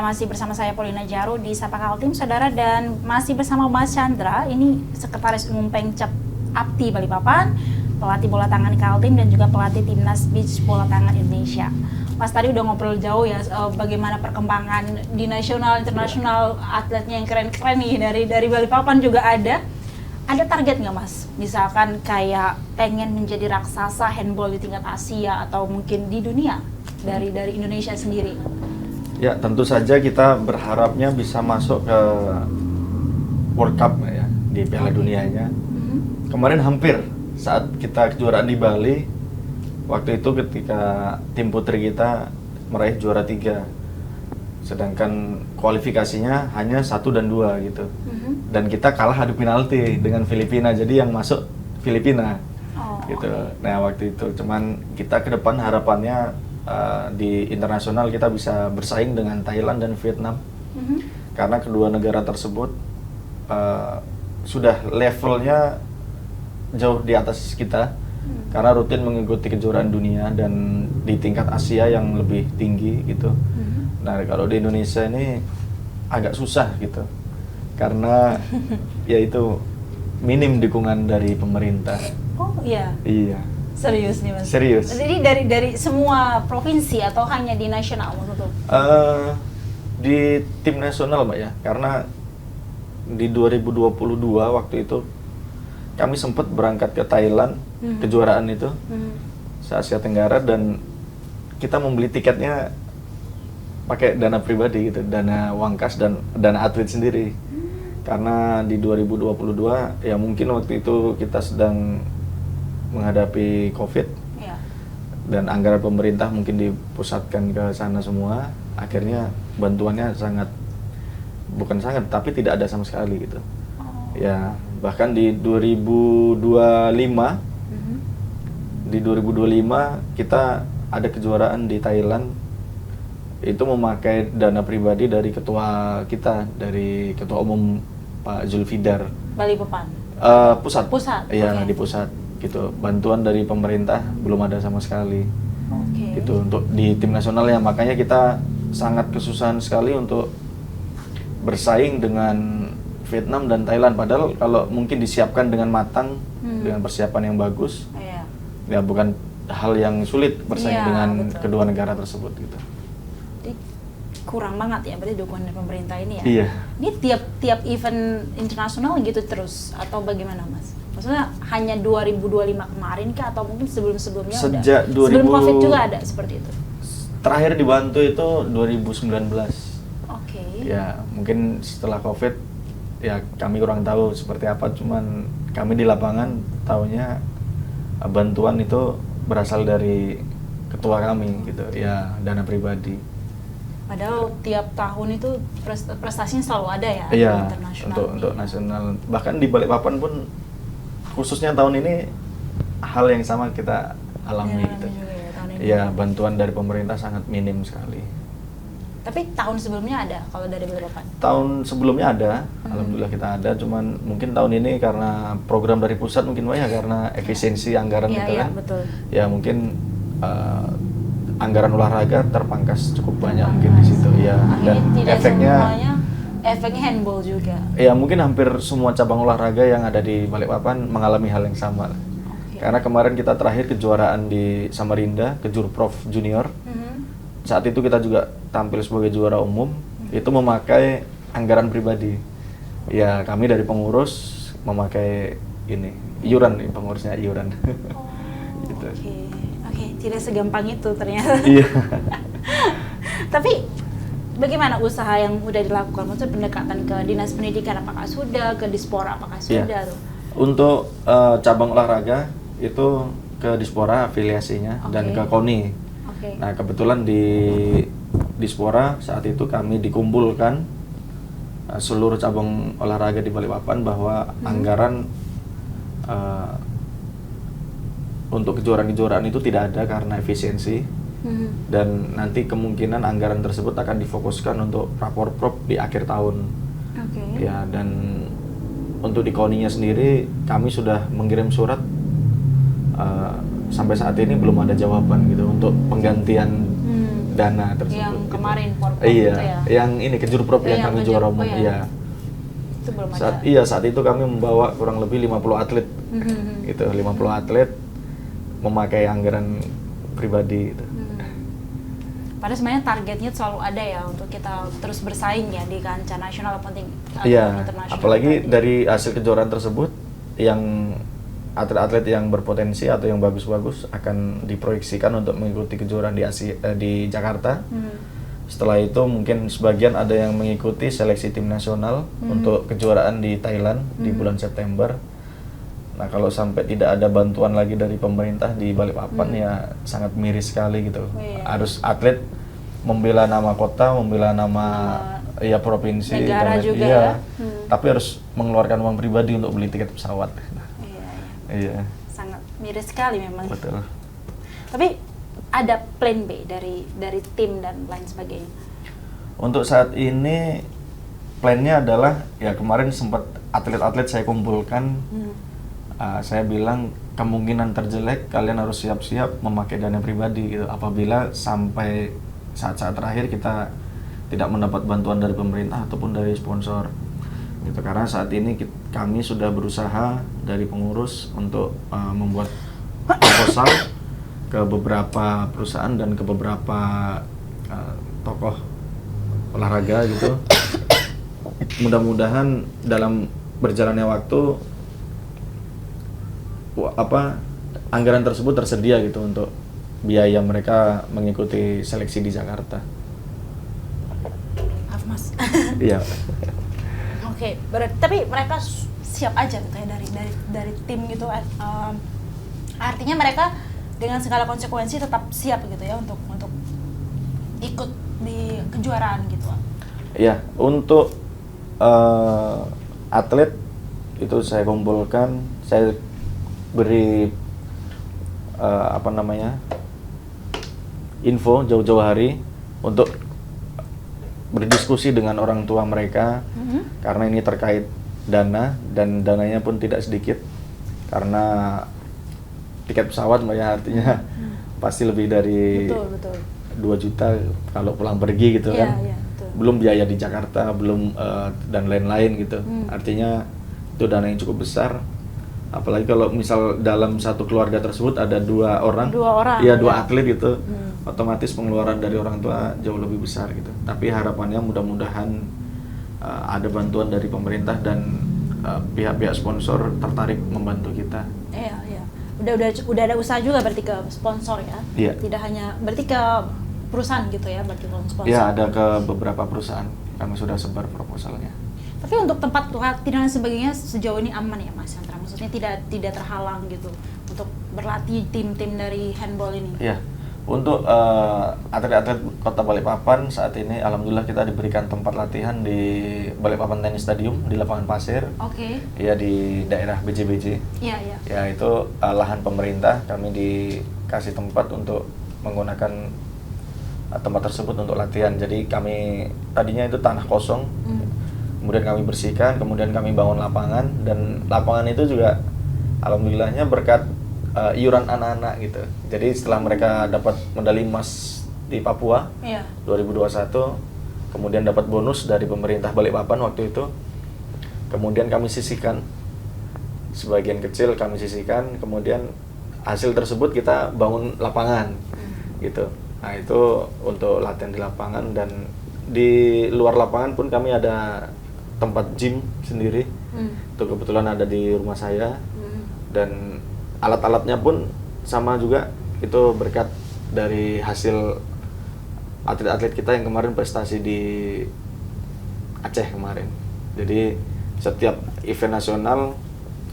Anda masih bersama saya Paulina Jaru di Sapa Kaltim, saudara, dan masih bersama Mas Chandra, ini Sekretaris Umum Pemcap Apti Balikpapan, pelatih bola tangan Kaltim dan juga pelatih Timnas Beach Bola Tangan Indonesia. Mas tadi udah ngobrol jauh ya bagaimana perkembangan di nasional, internasional, atletnya yang keren-keren nih dari Balikpapan juga ada. Ada target nggak Mas? Misalkan kayak pengen menjadi raksasa handball di tingkat Asia atau mungkin di dunia dari Indonesia sendiri? Ya, tentu saja kita berharapnya bisa masuk ke World Cup ya, di Piala Dunianya. Kemarin hampir saat kita kejuaraan di Bali, waktu itu ketika tim putri kita meraih juara 3, sedangkan kualifikasinya hanya 1 dan 2 gitu. Dan kita kalah adu penalti dengan Filipina, jadi yang masuk Filipina gitu. Nah waktu itu cuman kita ke depan harapannya di internasional kita bisa bersaing dengan Thailand dan Vietnam, karena kedua negara tersebut sudah levelnya jauh di atas kita, karena rutin mengikuti kejuaraan dunia dan di tingkat Asia yang lebih tinggi gitu. Nah kalau di Indonesia ini agak susah gitu, karena yaitu minim dukungan dari pemerintah. Oh iya. Iya. Serius nih Mas? Serius. Jadi dari semua provinsi atau hanya di nasional maksudnya? Di tim nasional Mbak ya, karena di 2022 waktu itu kami sempat berangkat ke Thailand, kejuaraan itu se-Asia Tenggara, dan kita membeli tiketnya pakai dana pribadi gitu, dana wangkas dan dana atlet sendiri. Karena di 2022 ya mungkin waktu itu kita sedang menghadapi COVID dan anggaran pemerintah mungkin dipusatkan ke sana semua, akhirnya bantuannya bukan sangat tapi tidak ada sama sekali gitu. Ya bahkan di 2025 kita ada kejuaraan di Thailand, itu memakai dana pribadi dari ketua kita, dari ketua umum Pak Zulfidar. Balikpapan? Pusat. Iya, di pusat gitu. Bantuan dari pemerintah belum ada sama sekali. Gitu untuk di tim nasional ya, makanya kita sangat kesusahan sekali untuk bersaing dengan Vietnam dan Thailand. Padahal kalau mungkin disiapkan dengan matang, dengan persiapan yang bagus, ya bukan hal yang sulit bersaing dengan kedua negara tersebut gitu. Kurang banget ya berarti dukungan dari pemerintah ini ya? Iya. Ini tiap event internasional gitu terus atau bagaimana Mas? Maksudnya hanya 2025 kemarin kah atau mungkin sebelum-sebelumnya sejak udah? Sebelum COVID juga ada seperti itu? Terakhir dibantu itu 2019. Ya mungkin setelah COVID ya kami kurang tahu seperti apa, cuman kami di lapangan taunya bantuan itu berasal dari ketua kami gitu ya, dana pribadi. Padahal tiap tahun itu prestasinya selalu ada ya, iya, internasional. Untuk nasional. Bahkan di Balikpapan pun khususnya tahun ini hal yang sama kita alami gitu. Ya, bantuan dari pemerintah sangat minim sekali. Tapi tahun sebelumnya ada kalau dari Balikpapan? Tahun sebelumnya ada, alhamdulillah kita ada. Cuman mungkin tahun ini karena program dari pusat mungkin banyak karena efisiensi anggaran gitu kan. Betul. Ya mungkin anggaran olahraga terpangkas cukup banyak mungkin di situ ya, dan efeknya handball juga. Ya mungkin hampir semua cabang olahraga yang ada di Balikpapan mengalami hal yang sama. Karena kemarin kita terakhir kejuaraan di Samarinda, Kejurprov Junior. Saat itu kita juga tampil sebagai juara umum, itu memakai anggaran pribadi. Ya kami dari pengurus memakai iuran, pengurusnya iuran. Gitu. Tidak segampang itu ternyata. Iya. Tapi bagaimana usaha yang udah dilakukan? Maksudnya pendekatan ke dinas pendidikan apakah sudah, ke Dispora apakah sudah tuh? Untuk cabang olahraga itu ke Dispora afiliasinya dan ke KONI. Nah kebetulan di Dispora saat itu kami dikumpulkan seluruh cabang olahraga di Balikpapan bahwa anggaran untuk kejuaraan-kejuaraan itu tidak ada karena efisiensi, dan nanti kemungkinan anggaran tersebut akan difokuskan untuk rapor prop di akhir tahun. Ya, dan untuk di KONI-nya sendiri kami sudah mengirim surat, sampai saat ini belum ada jawaban gitu untuk penggantian dana tersebut. Yang gitu. kemarin Porpor Iya, itu ya? yang ini Kejurprov yang kami juara umum. Iya. Itu belum ada. Saat itu kami membawa kurang lebih 50 atlet. Gitu, 50 atlet memakai anggaran pribadi gitu. Padahal sebenarnya targetnya selalu ada ya untuk kita terus bersaing ya di kancah nasional ataupun Iya, internasional. apalagi dari hasil kejuaraan tersebut yang atlet-atlet yang berpotensi atau yang bagus-bagus akan diproyeksikan untuk mengikuti kejuaraan di Jakarta. Setelah itu mungkin sebagian ada yang mengikuti seleksi tim nasional untuk kejuaraan di Thailand di bulan September. Nah, kalau sampai tidak ada bantuan lagi dari pemerintah di Balikpapan ya sangat miris sekali gitu. Harus atlet membela nama kota, membela nama ya provinsi negara dan juga. Iya. Tapi harus mengeluarkan uang pribadi untuk beli tiket pesawat. Iya. Sangat miris sekali memang. Betul. Tapi ada plan B dari tim dan lain sebagainya. Untuk saat ini plannya adalah ya kemarin sempat atlet-atlet saya kumpulkan. Saya bilang kemungkinan terjelek kalian harus siap-siap memakai dana pribadi gitu. Apabila sampai saat-saat terakhir kita tidak mendapat bantuan dari pemerintah ataupun dari sponsor. Gitu, karena saat ini kami sudah berusaha dari pengurus untuk membuat proposal ke beberapa perusahaan dan ke beberapa tokoh olahraga gitu. Mudah-mudahan dalam berjalannya waktu anggaran tersebut tersedia gitu untuk biaya mereka mengikuti seleksi di Jakarta. Maaf Mas. Iya. Oke, tapi mereka siap aja gitu ya dari tim gitu. Artinya mereka dengan segala konsekuensi tetap siap gitu ya untuk ikut di kejuaraan gitu. Iya, untuk atlet itu saya kumpulkan, saya beri info jauh-jauh hari untuk berdiskusi dengan orang tua mereka karena ini terkait dana dan dananya pun tidak sedikit karena tiket pesawat ya artinya pasti lebih dari betul. 2 juta kalau pulang pergi gitu kan. Betul. Belum biaya di Jakarta, belum dan lain-lain gitu. Artinya itu dana yang cukup besar. Apalagi kalau misal dalam satu keluarga tersebut ada 2 orang, ya 2 atlet gitu, otomatis pengeluaran dari orang tua jauh lebih besar gitu. Tapi harapannya mudah-mudahan ada bantuan dari pemerintah dan pihak-pihak sponsor tertarik membantu kita. Iya. Udah ada usaha juga berarti ke sponsor ya? Iya. Tidak hanya berarti ke perusahaan gitu ya berarti sponsor? Iya, ada ke beberapa perusahaan. Kami sudah sebar proposalnya. Tapi untuk tempat latihan dan sebagainya sejauh ini aman ya Mas Chandra? Maksudnya tidak terhalang gitu untuk berlatih tim-tim dari handball ini? Iya, untuk atlet-atlet Kota Balikpapan saat ini alhamdulillah kita diberikan tempat latihan di Balikpapan Tennis Stadium di lapangan pasir. Oke. Ya di daerah BJBJ. Iya. Ya itu lahan pemerintah, kami dikasih tempat untuk menggunakan tempat tersebut untuk latihan. Jadi kami tadinya itu tanah kosong. Kemudian kami bersihkan, kemudian kami bangun lapangan dan lapangan itu juga alhamdulillahnya berkat iuran anak-anak gitu. Jadi setelah mereka dapat medali emas di Papua 2021, kemudian dapat bonus dari pemerintah Balikpapan waktu itu. Kemudian kami sisihkan sebagian kecil kami sisihkan, kemudian hasil tersebut kita bangun lapangan gitu. Nah, itu untuk latihan di lapangan dan di luar lapangan pun kami ada tempat gym sendiri. Itu kebetulan ada di rumah saya. Dan alat-alatnya pun sama juga, itu berkat dari hasil atlet-atlet kita yang kemarin prestasi di Aceh kemarin. Jadi setiap event nasional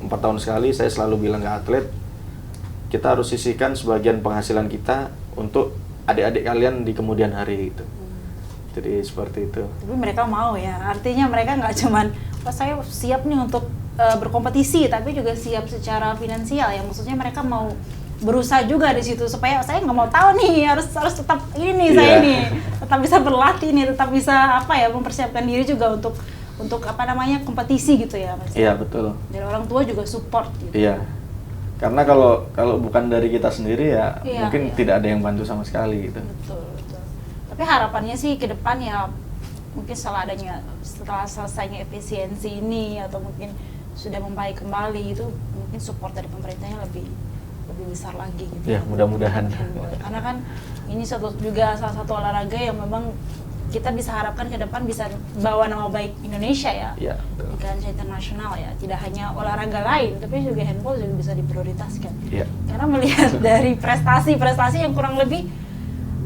4 tahun sekali saya selalu bilang ke atlet, kita harus sisihkan sebagian penghasilan kita untuk adik-adik kalian di kemudian hari gitu. Jadi seperti itu. Tapi mereka mau ya, artinya mereka nggak cuman saya siap nih untuk berkompetisi, tapi juga siap secara finansial ya. Maksudnya mereka mau berusaha juga di situ supaya saya nggak mau tahu nih harus tetap ini nih saya nih tetap bisa berlatih nih, tetap bisa mempersiapkan diri juga untuk kompetisi gitu ya Mas. Iya betul. Dan orang tua juga support gitu. Iya. Karena kalau bukan dari kita sendiri ya mungkin tidak ada yang bantu sama sekali gitu. Betul. Tapi harapannya sih ke depan ya mungkin setelah selesainya efisiensi ini atau mungkin sudah membaik kembali itu mungkin support dari pemerintahnya lebih besar lagi gitu. Ya, mudah-mudahan. Karena kan ini juga salah satu olahraga yang memang kita bisa harapkan ke depan bisa bawa nama baik Indonesia ya. Ya, betul. Di kancah internasional ya. Tidak hanya olahraga lain, tapi juga handball juga bisa diprioritaskan. Ya. Karena melihat dari prestasi yang kurang lebih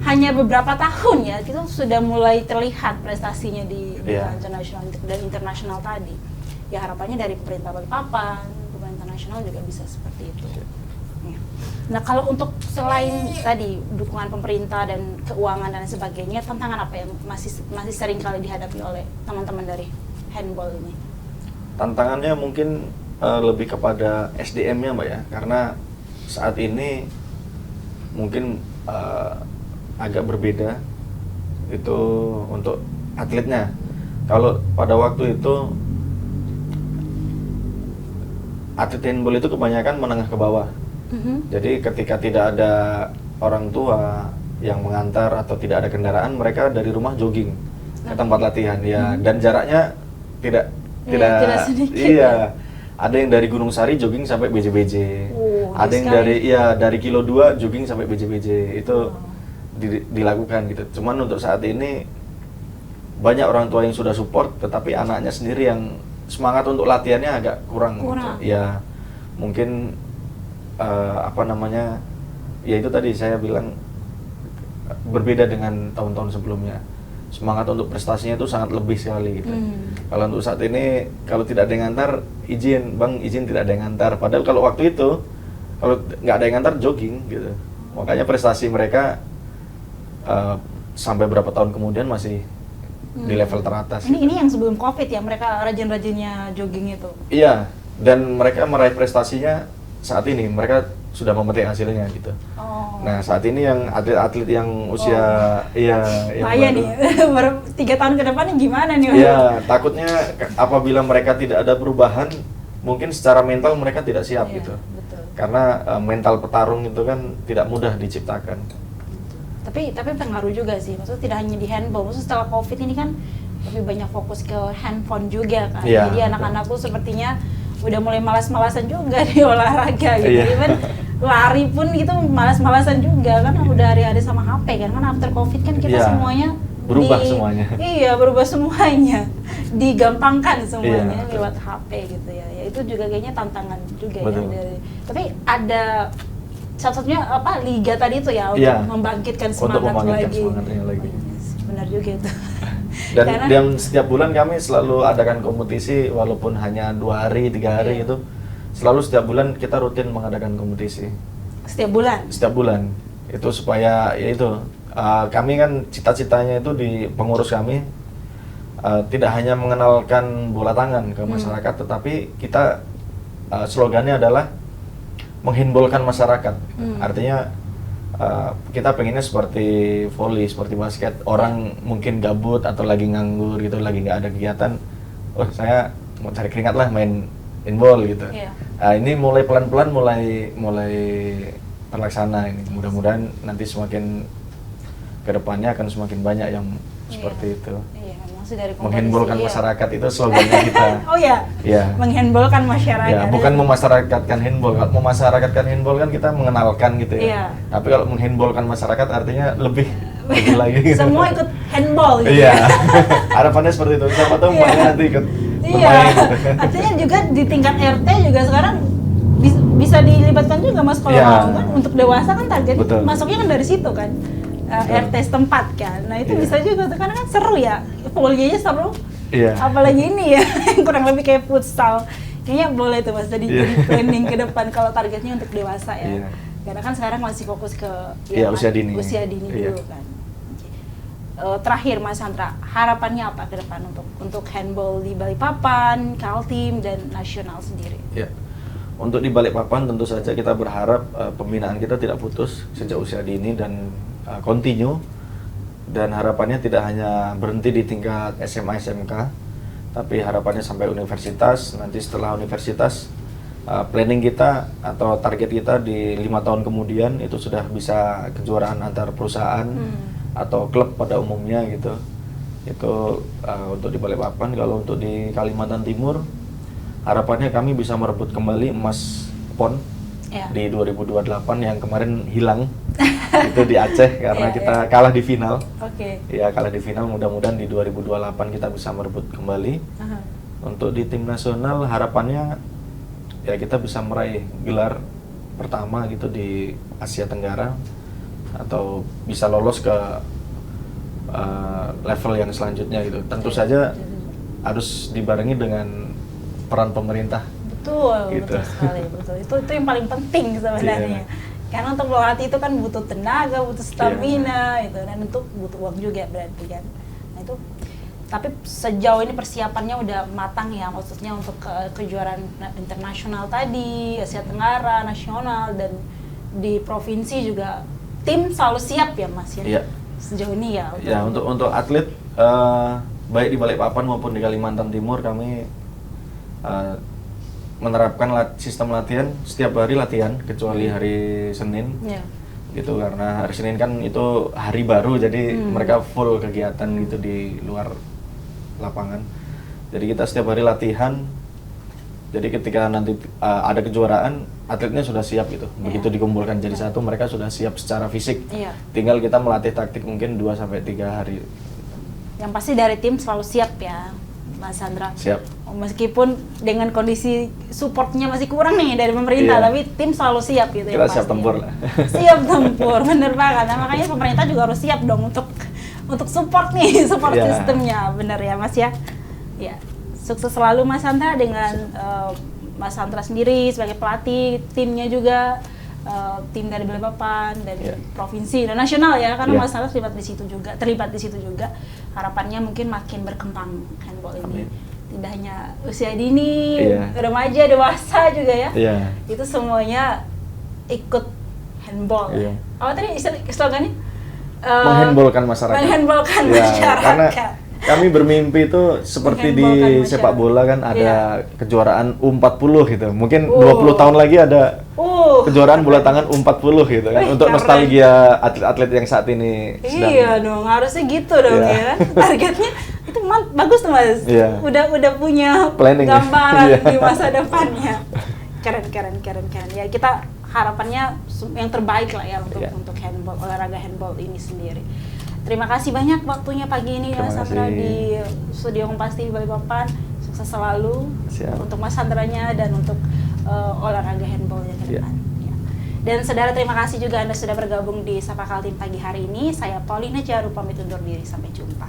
hanya beberapa tahun ya, kita sudah mulai terlihat prestasinya di kancah nasional dan internasional tadi. Ya harapannya dari pemerintah Balikpapan, pemerintah nasional juga bisa seperti itu. Ya. Nah kalau untuk selain tadi dukungan pemerintah dan keuangan dan sebagainya, tantangan apa yang masih sering kali dihadapi oleh teman-teman dari handball ini? Tantangannya mungkin lebih kepada SDM-nya Mbak ya, karena saat ini mungkin agak berbeda itu untuk atletnya. Kalau pada waktu itu atlet handball itu kebanyakan menengah ke bawah. Jadi ketika tidak ada orang tua yang mengantar atau tidak ada kendaraan, mereka dari rumah jogging ke tempat latihan ya, dan jaraknya tidak sedikit. Iya. Ada yang dari Gunung Sari jogging sampai BJBJ. Ada yang dari kilo 2 jogging sampai BJBJ. Itu dilakukan gitu. Cuman untuk saat ini banyak orang tua yang sudah support, tetapi anaknya sendiri yang semangat untuk latihannya agak kurang. Gitu. Ya mungkin ya itu tadi saya bilang berbeda dengan tahun-tahun sebelumnya. Semangat untuk prestasinya itu sangat lebih sekali gitu. Kalau untuk saat ini, kalau tidak ada yang ngantar, izin tidak ada yang ngantar. Padahal kalau waktu itu, kalau nggak ada yang ngantar, jogging gitu. Makanya prestasi mereka sampai berapa tahun kemudian masih di level teratas. Ini yang sebelum COVID ya, mereka rajin-rajinnya jogging itu? Iya, dan mereka meraih prestasinya saat ini, mereka sudah memetik hasilnya gitu. Nah saat ini yang atlet-atlet yang usia yang bahaya nih, baru 3 tahun ke depan gimana nih? Iya, takutnya apabila mereka tidak ada perubahan, mungkin secara mental mereka tidak siap gitu. Betul. Karena mental petarung itu kan tidak mudah diciptakan. Tapi pengaruh juga sih, maksudnya tidak hanya di handball, maksudnya setelah COVID ini kan lebih banyak fokus ke handphone juga kan. Jadi anak-anakku sepertinya udah mulai malas-malasan juga di olahraga gitu. Even lari pun gitu malas-malasan juga kan, udah hari-hari sama HP kan. After COVID kan kita semuanya berubah semuanya. Iya, berubah semuanya. Digampangkan semuanya lewat HP gitu ya. Ya itu juga kayaknya tantangan juga. Betul. Ya dari. Tapi ada satu-satunya liga tadi itu ya untuk membangkitkan semangat lagi. Benar juga itu. Dan setiap bulan kami selalu adakan kompetisi, walaupun hanya 2 hari, 3 hari itu, selalu setiap bulan kita rutin mengadakan kompetisi. Setiap bulan? Setiap bulan. Itu supaya, ya itu, kami kan cita-citanya itu di pengurus kami, tidak hanya mengenalkan bola tangan ke masyarakat, tetapi kita, slogannya adalah menghandballkan masyarakat. Artinya, kita pengennya seperti volley, seperti basket. Orang mungkin gabut atau lagi nganggur gitu, lagi nggak ada kegiatan. Oh, saya mau cari keringat lah, main handball gitu. Ini mulai pelan-pelan mulai terlaksana ini. Mudah-mudahan nanti semakin kedepannya akan semakin banyak yang seperti itu. Dari menghandballkan masyarakat itu slogannya kita. Oh ya? Iya. Menghandballkan masyarakat. Ya, bukan memasyarakatkan handball. Kalau memasyarakatkan handball kan kita mengenalkan gitu ya. Iya. Tapi kalau menghandballkan masyarakat artinya lebih lagi. Gitu. Semua ikut handball gitu. Iya. Harapannya seperti itu. Siapa tahu mbaknya nanti ikut bermain. Gitu. Artinya juga di tingkat RT juga sekarang bisa dilibatkan juga Mas kalau mau kan, untuk dewasa kan target masuknya kan dari situ kan. RT setempat kan, nah itu bisa juga tuh karena kan seru ya, volley-nya seru, apalagi ini ya yang kurang lebih kayak futsal, kayaknya boleh tuh Mas jadi planning ke depan kalau targetnya untuk dewasa ya, karena kan sekarang masih fokus ke usia dini dulu kan. Terakhir Mas Chandra, harapannya apa ke depan untuk handball di Balikpapan, Kaltim dan nasional sendiri? Ya. Untuk di Balikpapan tentu saja kita berharap pembinaan kita tidak putus sejak usia dini dan continue, dan harapannya tidak hanya berhenti di tingkat SMA SMK, tapi harapannya sampai universitas. Nanti setelah universitas, planning kita atau target kita di 5 tahun kemudian itu sudah bisa kejuaraan antar perusahaan atau klub pada umumnya gitu. Itu untuk di Balikpapan. Kalau untuk di Kalimantan Timur, harapannya kami bisa merebut kembali emas PON di 2028 yang kemarin hilang. Itu di Aceh karena kita kalah di final. Ya, kalah di final. Mudah-mudahan di 2028 kita bisa merebut kembali. Untuk di tim nasional harapannya ya kita bisa meraih gelar pertama gitu di Asia Tenggara atau bisa lolos ke level yang selanjutnya gitu. Tentu saja harus dibarengi dengan peran pemerintah. Betul, gitu. betul sekali, betul. Itu yang paling penting sebenarnya. Karena untuk melatih itu kan butuh tenaga, butuh stamina, gitu, dan itu butuh uang juga berarti kan. Nah itu, tapi sejauh ini persiapannya udah matang ya, maksudnya untuk kejuaraan internasional tadi, Asia Tenggara, nasional, dan di provinsi juga tim selalu siap ya Mas ya. Iya. Sejauh ini ya. Ya untuk atlet baik di Balikpapan maupun di Kalimantan Timur kami menerapkan sistem latihan setiap hari latihan kecuali hari Senin. Gitu karena hari Senin kan itu hari baru jadi mereka full kegiatan gitu di luar lapangan. Jadi kita setiap hari latihan. Jadi ketika nanti ada kejuaraan atletnya sudah siap gitu. Begitu dikumpulkan jadi satu mereka sudah siap secara fisik. Tinggal kita melatih taktik mungkin 2 sampai 3 hari. Yang pasti dari tim selalu siap ya Mas Chandra. Siap. Meskipun dengan kondisi supportnya masih kurang nih dari pemerintah, tapi tim selalu siap gitu. Kita siap tempur lah. Siap tempur, bener banget. Nah, makanya pemerintah juga harus siap dong untuk support nih, support sistemnya, bener ya Mas ya. Ya, sukses selalu Mas Chandra dengan Mas Chandra sendiri sebagai pelatih, timnya juga tim dari Balikpapan dan provinsi dan nasional ya, karena Mas Chandra terlibat di situ juga. Harapannya mungkin makin berkembang handball ini. Tidak hanya usia dini, remaja, dewasa juga ya. Itu semuanya ikut handball. Apa tadi slogannya? Menghandballkan masyarakat. Menghandballkan masyarakat. Karena kami bermimpi itu seperti di sepak bola kan ada kejuaraan U40 gitu. Mungkin 20 tahun lagi ada kejuaraan bola tangan U40 gitu kan. Untuk nostalgia atlet-atlet yang saat ini sedang. Iya dong, harusnya gitu dong ya. Targetnya itu bagus tuh Mas. Udah punya planning gambaran di masa depannya. Keren. Ya kita harapannya yang terbaik lah ya untuk handball, olahraga handball ini sendiri. Terima kasih banyak waktunya pagi ini Mas Chandra di Studio Kompas TV Balikpapan. Sukses selalu untuk Mas Chandranya dan untuk olahraga handballnya ke depan. Dan saudara, terima kasih juga Anda sudah bergabung di Sapa Kaltim pagi hari ini. Saya Paulina Jaru pamit undur diri, sampai jumpa.